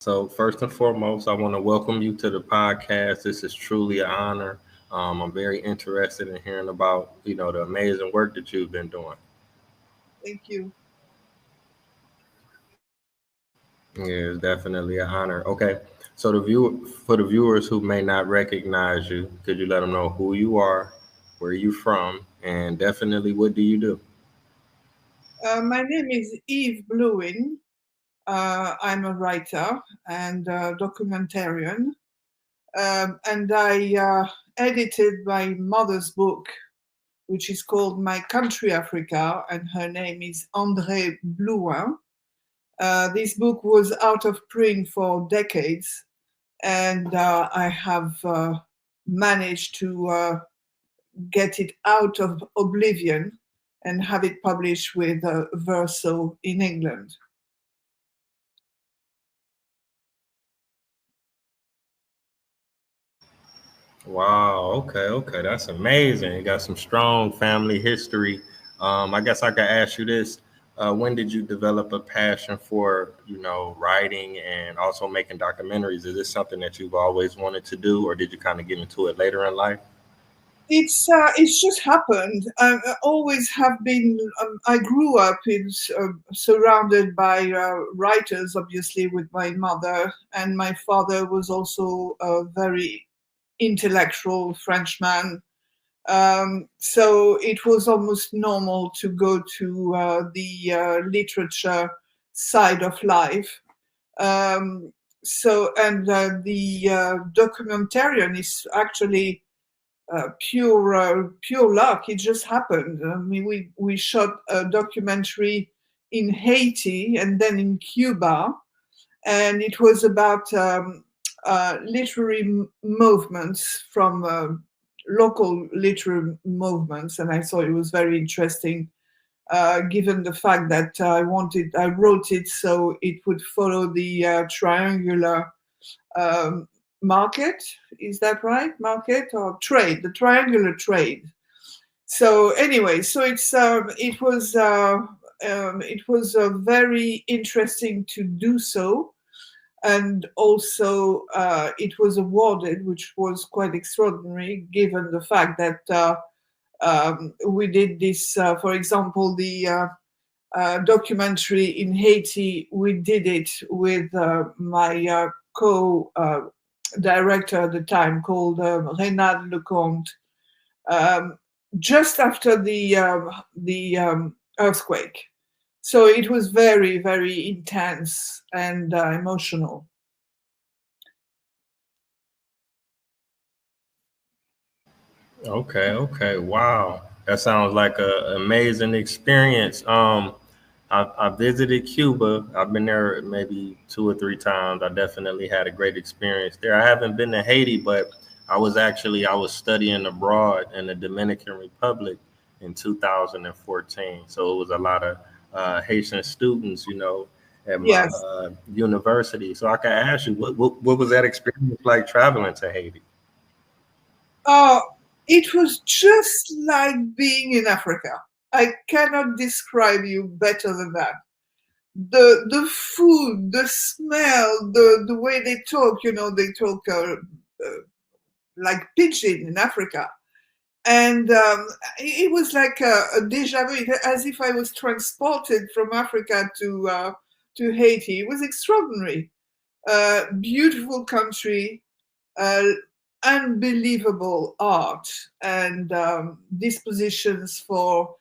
So first and foremost, I want to welcome you to the podcast. This is truly an honor. I'm very interested in hearing about, the amazing work that you've been doing. Thank you. Yeah, it's definitely an honor. Okay, so for the viewers who may not recognize you, could you let them know who you are, where you from, and definitely what do you do? My name is Eve Blouin. I'm a writer and documentarian, and I edited my mother's book, which is called My Country Africa, and her name is Andrée Blouin. This book was out of print for decades, and I have managed to get it out of oblivion and have it published with Verso in England. Wow. Okay. That's amazing. You got some strong family history. I guess I could ask you this: when did you develop a passion for, writing and also making documentaries? Is this something that you've always wanted to do, or did you kind of get into it later in life? It's just happened. I always have been. I grew up surrounded by writers, obviously, with my mother, and my father was also a very intellectual Frenchman. So it was almost normal to go to the literature side of life. Um, the documentarian is actually pure luck. It just happened. I mean, we shot a documentary in Haiti and then in Cuba, and it was about literary movements from local literary movements, and I thought it was very interesting. Given the fact that I wrote it so it would follow the triangular um, market. Is that right? Market or trade? The triangular trade. So anyway, so it was very interesting to do so, and also it was awarded, which was quite extraordinary given the fact that we did this. For example, the documentary in Haiti, we did it with my co-director at the time, called Reynald Lecomte, um, just after the earthquake. So it was very, very intense and emotional. Okay. Wow, that sounds like a amazing experience. I visited Cuba. I've been there maybe two or three times. I definitely had a great experience there. I haven't been to Haiti, but I was studying abroad in the Dominican Republic in 2014. So it was a lot of Haitian students, at my Yes. university. So I can ask you, what was that experience like traveling to Haiti? Uh, it was just like being in Africa. I cannot describe you better than that. The food, the smell, the way they talk. They talk like pidgin in Africa, and it was like a deja vu, as if I was transported from Africa to Haiti. It was extraordinary. Beautiful country, uh, unbelievable art, and dispositions for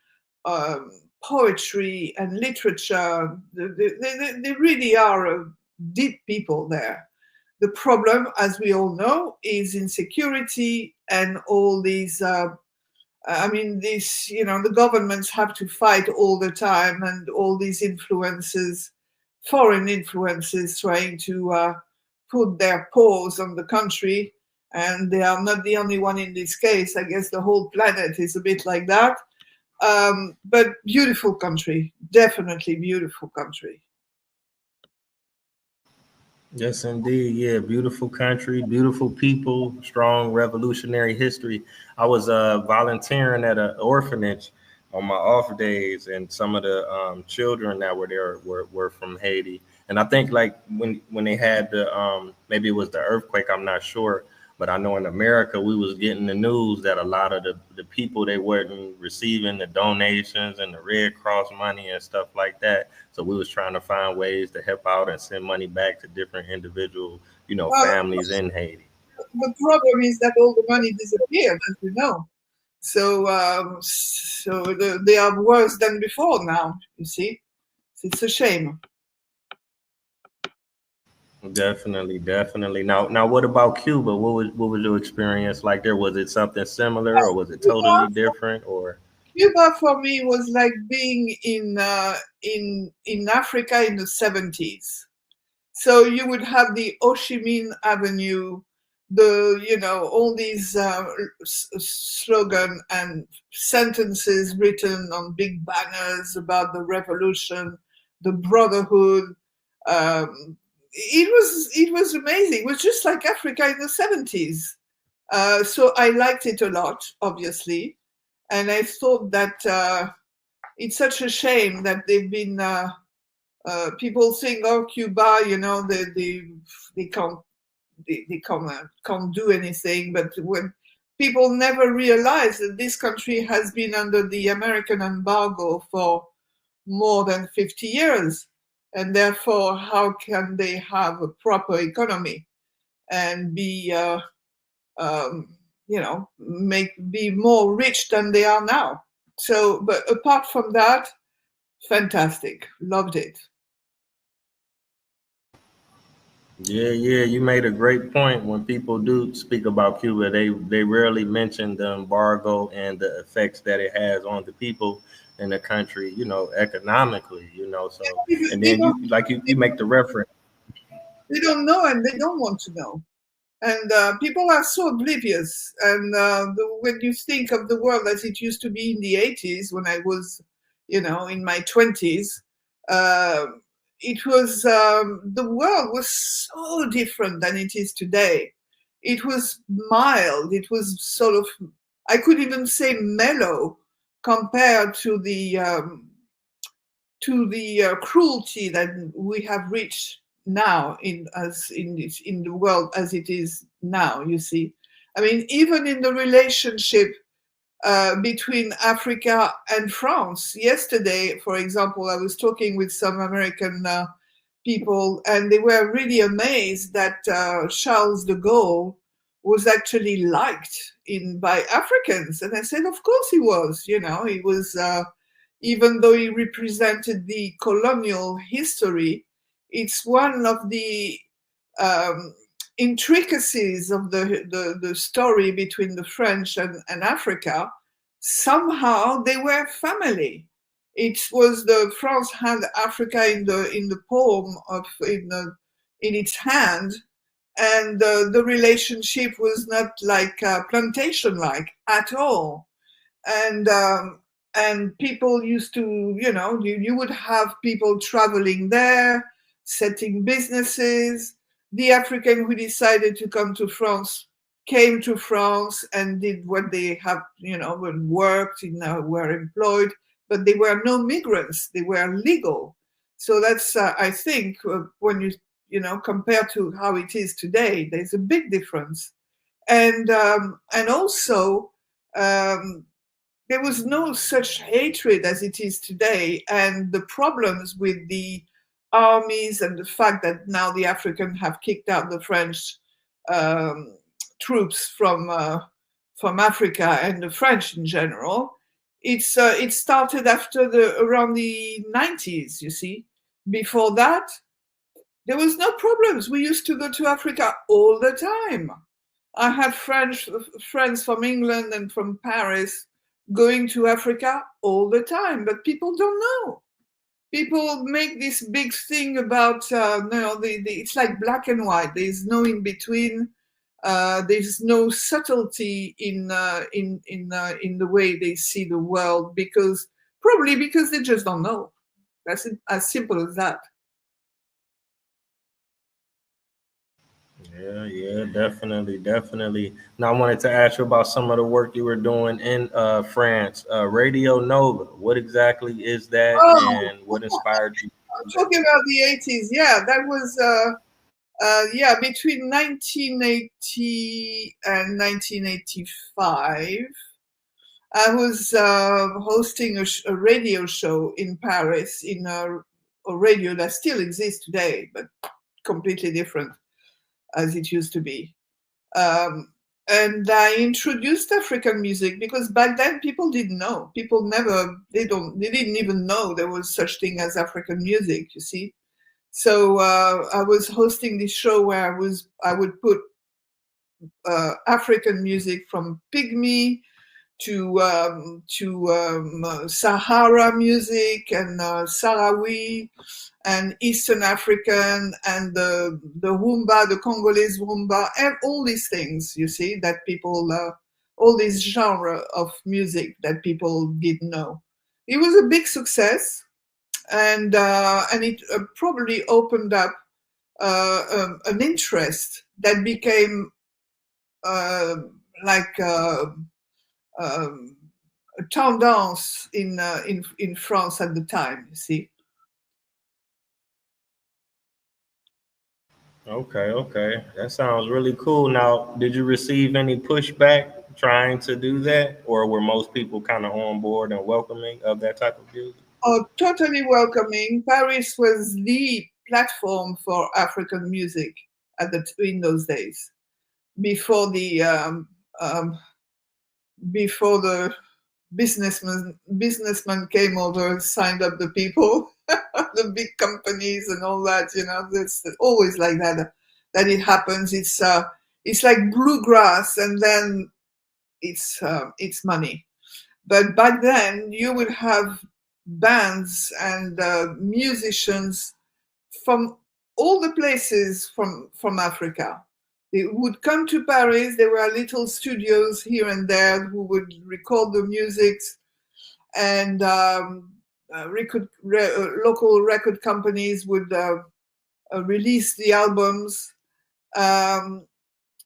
um, poetry and literature. They really are deep people there. The problem, as we all know, is insecurity and all these. I mean, the governments have to fight all the time, and all these influences, foreign influences, trying to put their paws on the country. And they are not the only one in this case. I guess the whole planet is a bit like that. But beautiful country, definitely beautiful country. Yes, indeed. Yeah, beautiful country, beautiful people, strong revolutionary history. I was volunteering at an orphanage on my off days, and some of the children that were there were from Haiti. And I think like when they had the maybe it was the earthquake, I'm not sure, but I know in America we was getting the news that a lot of the people they weren't receiving the donations and the Red Cross money and stuff like that. So we was trying to find ways to help out and send money back to different individual, Well, families in Haiti. the problem is that all the money disappeared, as you know. So they are worse than before now. You see, it's a shame. Definitely, definitely. Now, what about Cuba? What was your experience like there? Was it something similar, or was it totally different? Or Cuba for me was like being in Africa in the 70s. So you would have the Ho Chi Minh Avenue, all these slogan and sentences written on big banners about the revolution, the brotherhood. It was amazing. It was just like Africa in the 70s. So I liked it a lot, obviously, and I thought that it's such a shame that they've been. People think, oh, Cuba, they can't do anything. But when people never realize that this country has been under the American embargo for more than 50 years, and therefore, how can they have a proper economy and um, be more rich than they are now? So, but apart from that, fantastic, loved it. yeah, yeah, you made a great point. When people do speak about Cuba, they rarely mention the embargo and the effects that it has on the people in the country, economically, So, and They then don't, you make the reference. they don't know and they don't want to know. And people are so oblivious. And when you think of the world as it used to be in the 80s, when I was, in my 20s, uh, the world was so different than it is today. It was mild. It was sort of, I could even say mellow compared to the cruelty that we have reached now in the world as it is now. You see, I mean, even in the relationship between Africa and France. Yesterday, for example, I was talking with some American people, and they were really amazed that Charles de Gaulle was actually liked by Africans. And I said, of course he was. He was, even though he represented the colonial history, it's one of the um, intricacies of the story between the French and Africa. Somehow they were family. It was the France had Africa in the palm of in its hand, and the relationship was not like plantation like at all. And people used to, you would have people traveling there, setting businesses. The African who decided to come to France came to France and did what they have, worked, were employed, but they were no migrants. They were legal. So that's, I think, when compare to how it is today, there's a big difference. And also, um, there was no such hatred as it is today, and the problems with the armies and the fact that now the Africans have kicked out the French um, troops from Africa and the French in general. It started after the around the 90s. You see, before that there was no problems. We used to go to Africa all the time. I had friends from England and from Paris going to Africa all the time, but people don't know. People make this big thing about it's like black and white. There's no in between. There's no subtlety in the way they see the world, probably because they just don't know. That's as simple as that. Yeah, yeah, definitely, definitely. Now, I wanted to ask you about some of the work you were doing in France. Radio Nova. What exactly is that, Oh, and what inspired you? talking about the 80s, yeah, that was yeah, between 1980 and 1985. I was hosting a radio show in Paris in a radio that still exists today, but completely different as it used to be. Um, and I introduced African music because back then people didn't know. People never, they didn't even know there was such thing as African music. You see, so I was hosting this show where I would put African music from Pygmy to Sahara music and Sahrawi and Eastern African and the rumba, the Congolese rumba, and all these things. You see that people, all this genre of music that people didn't know. It was a big success, and it probably opened up an interest that became uh, like. Um, a tendance in France at the time. You see. Okay, okay. That sounds really cool. Now, did you receive any pushback trying to do that, or were most people kind of on board and welcoming of that type of music? Oh, totally welcoming. Paris was the platform for African music in those days. Before the um, before the businessman came over, signed up the people, the big companies and all that. You know, it's always like that. That it happens. It's like bluegrass, and then it's money. But back then, you would have bands and musicians from all the places from Africa. They would come to Paris. There were little studios here and there who would record the music, and local record companies would release the albums. Um,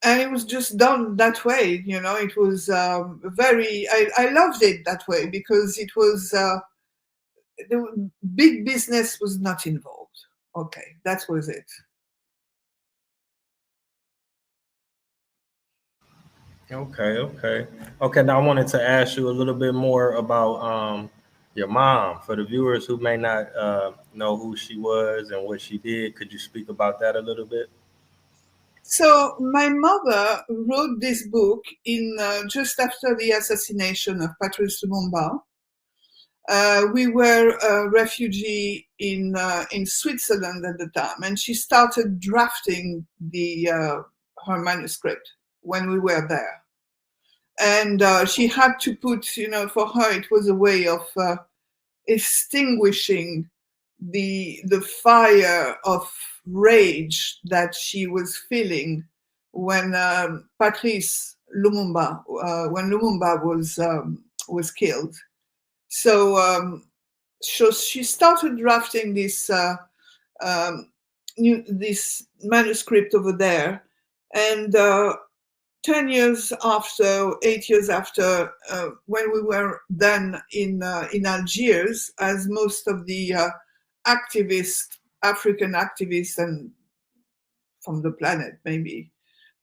and it was just done that way. You know, it was very. I loved it that way because it was the big business was not involved. Okay, that was it. Okay, okay, okay. Now I wanted to ask you a little bit more about your mom. For the viewers who may not know who she was and what she did, could you speak about that a little bit? So my mother wrote this book in just after the assassination of Patrice Lumumba. We were a refugee in Switzerland at the time, and she started drafting the her manuscript when we were there. And she had to put, you know, for her it was a way of extinguishing the fire of rage that she was feeling when Patrice Lumumba when Lumumba was killed. So so she started drafting um, this manuscript over there, and 10 years after, 8 years after, when we were then in Algiers, as most of the activists, African activists, and from the planet maybe,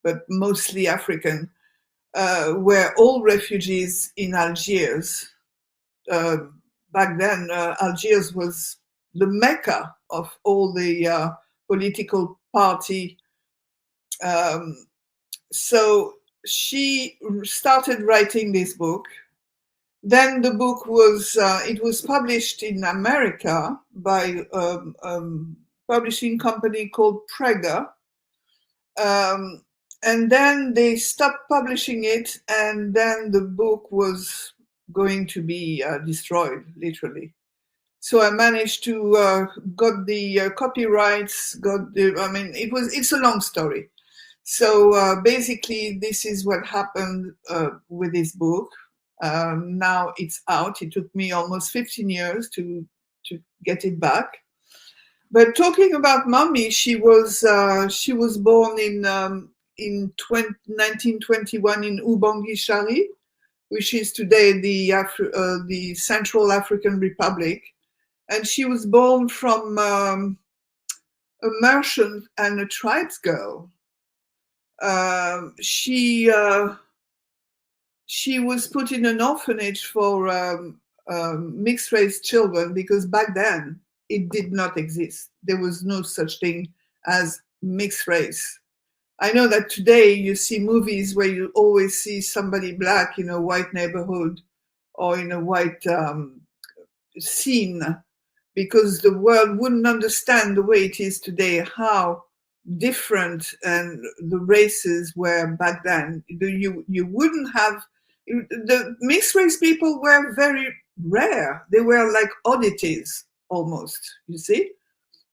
but mostly African, were all refugees in Algiers. Uh, Back then, Algiers was the mecca of all the political party. Um, so she started writing this book. Then the book was it was published in America by publishing company called Prager, um, and then they stopped publishing it, and then the book was going to be destroyed, literally. So I managed to got the copyrights, got the. I mean, it's a long story. So basically, this is what happened with this book. Now it's out. It took me almost 15 years to get it back. But talking about mommy, she was born in 1921 in Ubangi Shari, which is today the Central African Republic, and she was born from a merchant and a tribes girl. She was put in an orphanage for mixed race children because back then it did not exist. There was no such thing as mixed race. I know that today you see movies where you always see somebody black in a white neighborhood or in a white scene, because the world wouldn't understand the way it is today how different and the races were back then. You wouldn't have the mixed race people were very rare. They were like oddities almost, you see,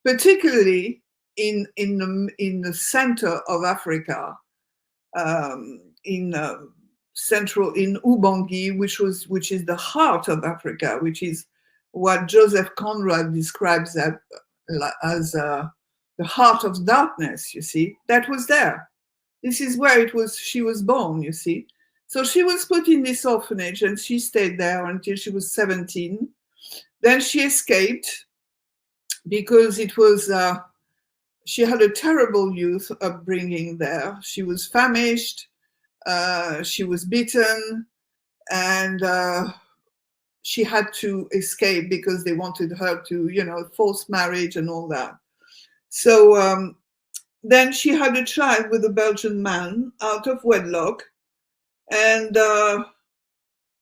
particularly in the center of Africa, in central in Ubangi, which is the heart of Africa, which is what Joseph Conrad describes as the heart of darkness. You see, that was there. This is where it was. She was born. You see, so she was put in this orphanage, and she stayed there until she was 17. Then she escaped because it was. She had a terrible youth upbringing there. She was famished. She was beaten, and she had to escape because they wanted her to, forced marriage and all that. So then she had a child with a Belgian man out of wedlock, and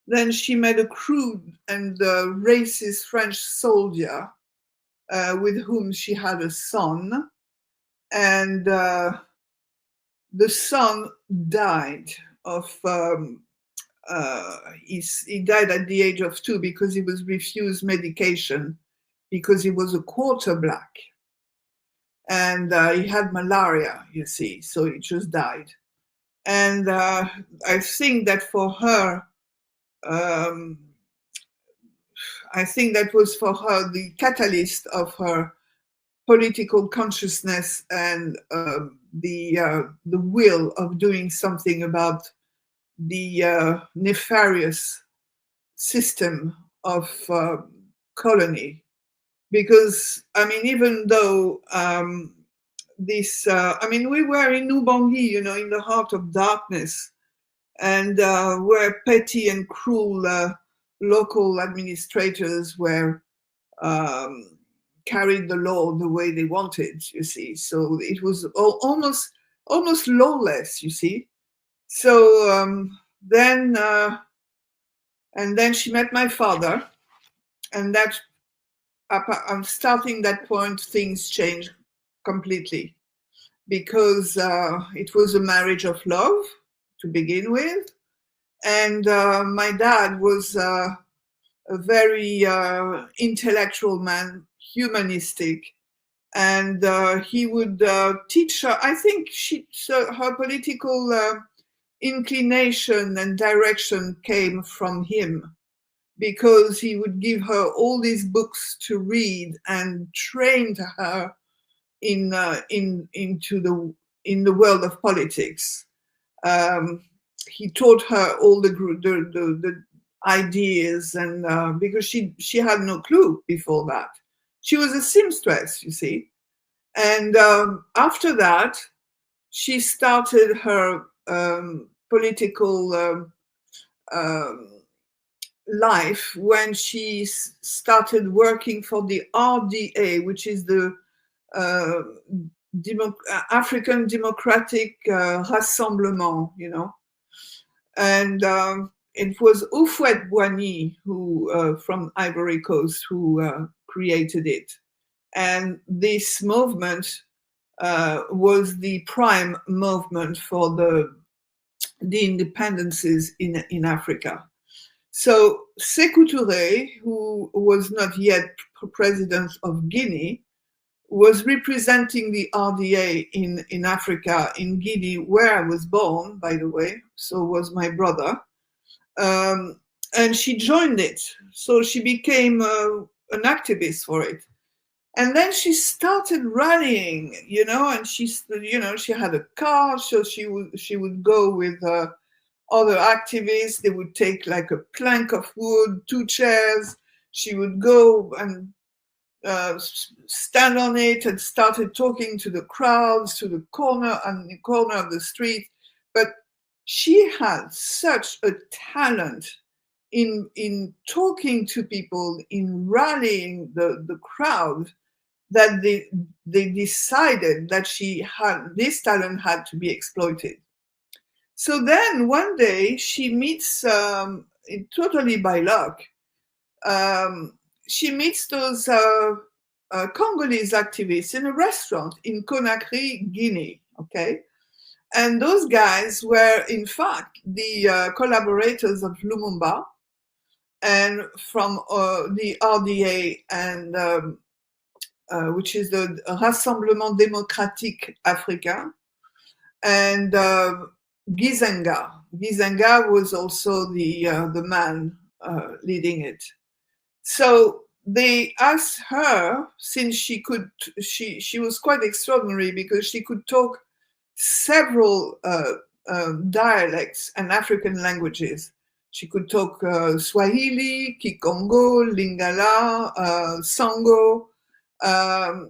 then she met a crude and racist French soldier with whom she had a son, and the son died of he died at the age of 2 because he was refused medication because he was a quarter black, and he had malaria, you see, so he just died. And I think that for her, I think that was for her the catalyst of her political consciousness and the will of doing something about the nefarious system of colony. Because, I mean, even though we were in Ubangi, in the heart of darkness, and where petty and cruel local administrators were carried the law the way they wanted, you see. So it was almost lawless, you see. So then she met my father, and that starting that point, things changed completely, because it was a marriage of love to begin with, and my dad was a very intellectual man, humanistic, and he would teach her. I think her political inclination and direction came from him, because he would give her all these books to read and trained her in the world of politics. He taught her all the ideas, and because she had no clue before that. She was a seamstress, you see. And after that, she started her political life when she started working for the RDA, which is the African Democratic Rassemblement, and it was Eve Blouin who from Ivory Coast who created it, and this movement was the prime movement for the independences in Africa. So Sékou Touré, who was not yet president of Guinea, was representing the RDA in Africa, in Guinea, where I was born, by the way, so was my brother. And she joined it. So she became an activist for it. And then she started rallying, and she had a car, so she would go with other activists. They would take like a plank of wood, 2 chairs. She would go and stand on it and started talking to the crowds, to the corner of the street. But she had such a talent in talking to people, in rallying the crowd, that they decided that she had this talent had to be exploited. So then one day she meets, totally by luck, she meets those Congolese activists in a restaurant in Conakry, Guinea. Okay, and those guys were in fact the collaborators of Lumumba, and from the RDA, and which is the Rassemblement Démocratique Africain, and Gizenga. Gizenga was also the man leading it. So they asked her, since she was quite extraordinary because she could talk several dialects and African languages. She could talk Swahili, Kikongo, Lingala, Sango.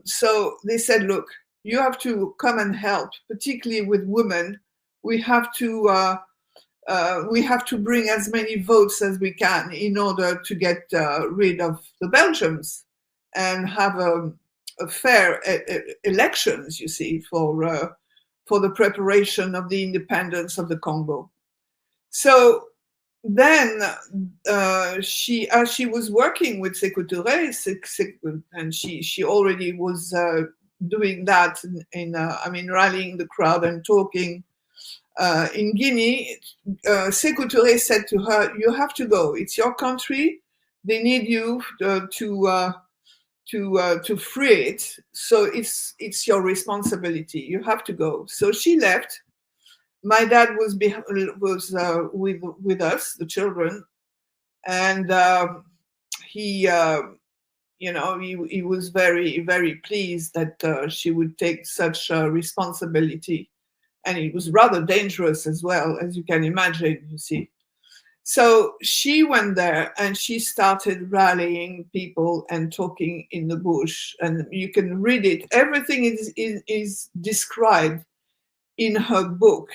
So they said, look, you have to come and help, particularly with women. We have to bring as many votes as we can in order to get rid of the Belgians and have a fair elections, you see, for the preparation of the independence of the Congo. So then as she was working with Sékou Touré, and she already was doing that in rallying the crowd and talking in Guinea, Sékou Touré said to her, you have to go. It's your country. They need you to free it. So it's your responsibility. You have to go. So she left. My dad was with us, the children, and he was very, very pleased that she would take such responsibility. And it was rather dangerous as well, as you can imagine, you see. So she went there and she started rallying people and talking in the bush. And you can read it. Everything is described in her book.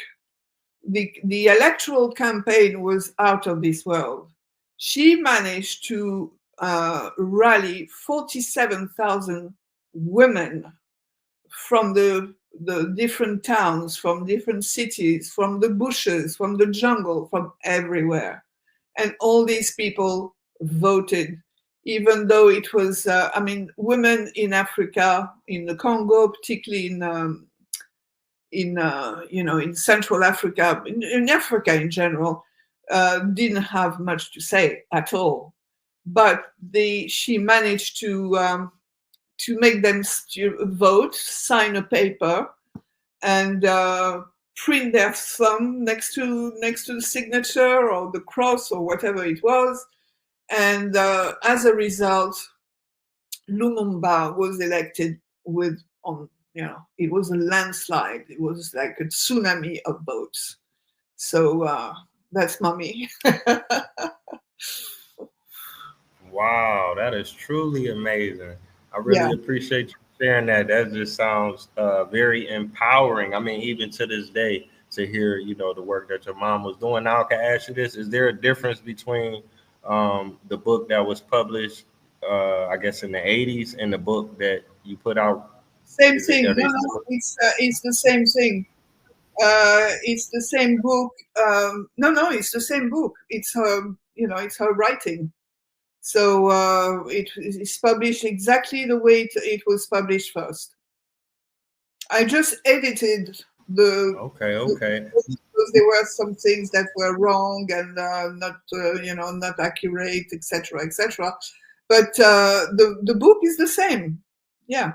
The electoral campaign was out of this world. She managed to rally 47,000 women from the different towns, from different cities, from the bushes, from the jungle, from everywhere. And all these people voted, even though it was, women in Africa, in the Congo, particularly in Central Africa, in Africa in general, didn't have much to say at all. But she managed to make them vote, sign a paper, and print their thumb next to the signature or the cross or whatever it was. And as a result, Lumumba was elected it was a landslide. It was like a tsunami of votes. So that's mommy. Wow, that is truly amazing. I really appreciate you sharing that. That just sounds very empowering. I mean, even to this day, to hear the work that your mom was doing. Now, I can ask you this: is there a difference between the book that was published, I guess, in the '80s, and the book that you put out? Same thing. No, it's the same thing. It's the same book. No, it's the same book. It's her writing. So it's published exactly the way it was published first. I just edited Okay. because there were some things that were wrong and not accurate, etc., etc. But the book is the same. Yeah.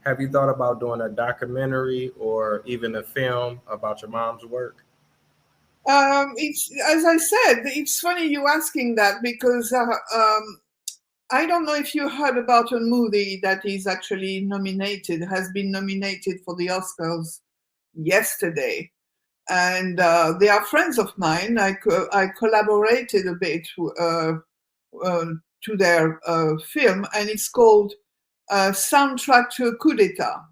Have you thought about doing a documentary or even a film about your mom's work? It's, as I said, it's funny you asking that because I don't know if you heard about a movie that is actually has been nominated for the Oscars yesterday. And they are friends of mine. I collaborated a bit to their film, and it's called Soundtrack to a Coup d'etat.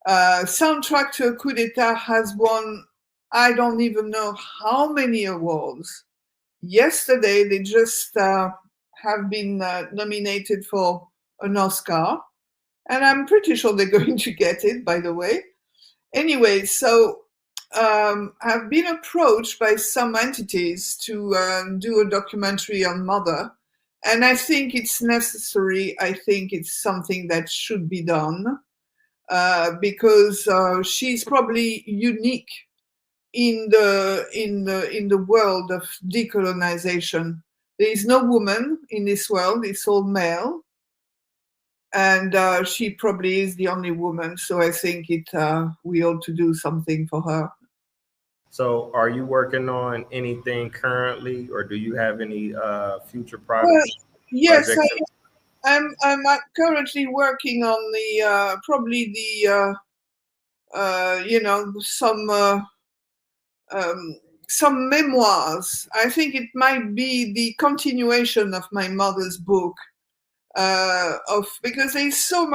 Soundtrack to a Coup d'etat has won, I don't even know how many awards. Yesterday, they just have been nominated for an Oscar, and I'm pretty sure they're going to get it, by the way. Anyway, so I've been approached by some entities to do a documentary on Mother, and I think it's necessary. I think it's something that should be done because she's probably unique in the world of decolonization. There is no woman in this world; it's all male, and she probably is the only woman. So I think we ought to do something for her. So, are you working on anything currently, or do you have any future Well, yes, projects? I'm currently working on the probably the some memoirs. I think it might be the continuation of my mother's book of because there's so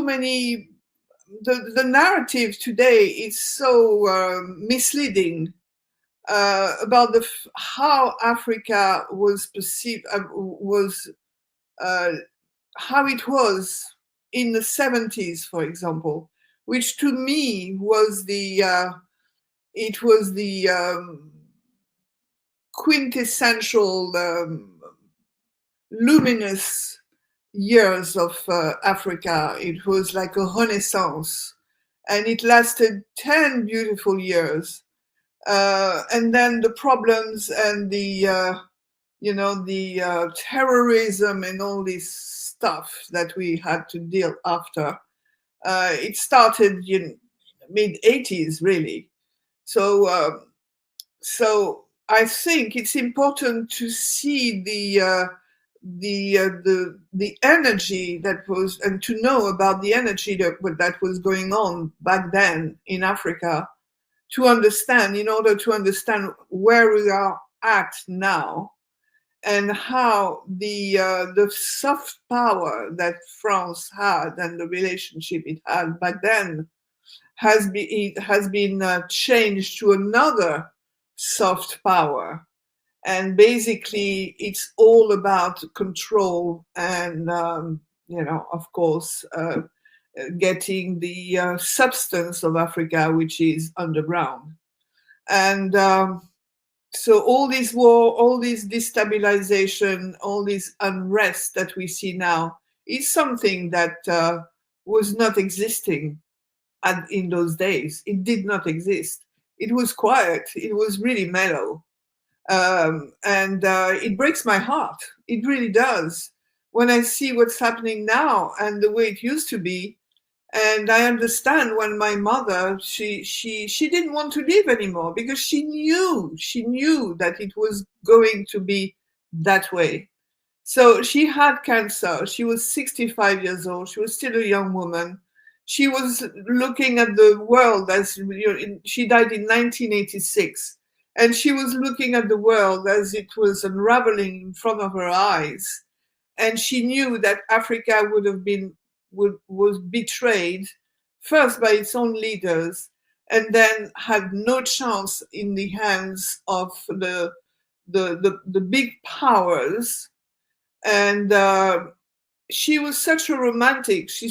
many the narrative today is so misleading about how Africa was perceived was how it was in the 70s, for example, which to me was the quintessential luminous years of Africa. It was like a renaissance, and it lasted 10 beautiful years. And then the problems and the terrorism and all this stuff that we had to deal after. It started in mid 80s, really. So I think it's important to see the energy that was, and to know about the energy that was going on back then in Africa, to understand, in order to understand where we are at now, and how the soft power that France had and the relationship it had back then has been changed to another soft power, and basically it's all about control and of course getting the substance of Africa, which is underground. And so all this war, all this destabilization, all this unrest that we see now is something that was not existing in those days. It did not exist. It was quiet. It was really mellow. And it breaks my heart. It really does. When I see what's happening now and the way it used to be, and I understand when my mother, she didn't want to live anymore because she knew that it was going to be that way. So she had cancer. She was 65 years old. She was still a young woman. She was looking at the world as she died in 1986, and she was looking at the world as it was unraveling in front of her eyes. And she knew that Africa was betrayed first by its own leaders, and then had no chance in the hands of the big powers. And she was such a romantic. She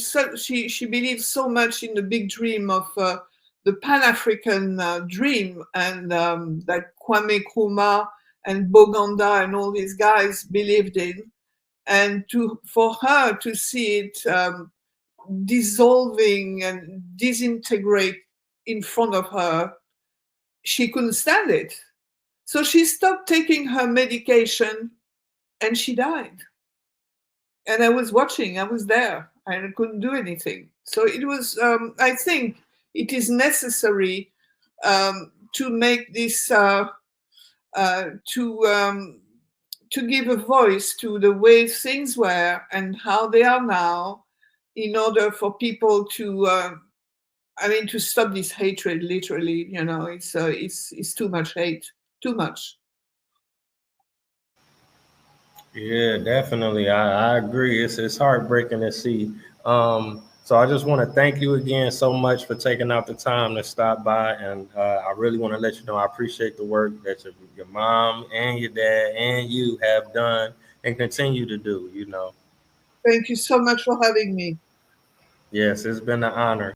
believed so much in the big dream of the Pan-African dream, and that Kwame Nkrumah and Boganda and all these guys believed in. And for her to see it dissolving and disintegrate in front of her, she couldn't stand it. So she stopped taking her medication and she died. And I was watching, I was there, and I couldn't do anything. So it was, I think it is necessary to make this, to give a voice to the way things were and how they are now, in order for people to, to stop this hatred. Literally, it's too much hate, too much. Yeah, definitely. I agree. It's heartbreaking to see. So I just want to thank you again so much for taking out the time to stop by, and I really want to let you know I appreciate the work that your mom and your dad and you have done and continue to do. Thank you so much for having me. Yes, it's been an honor.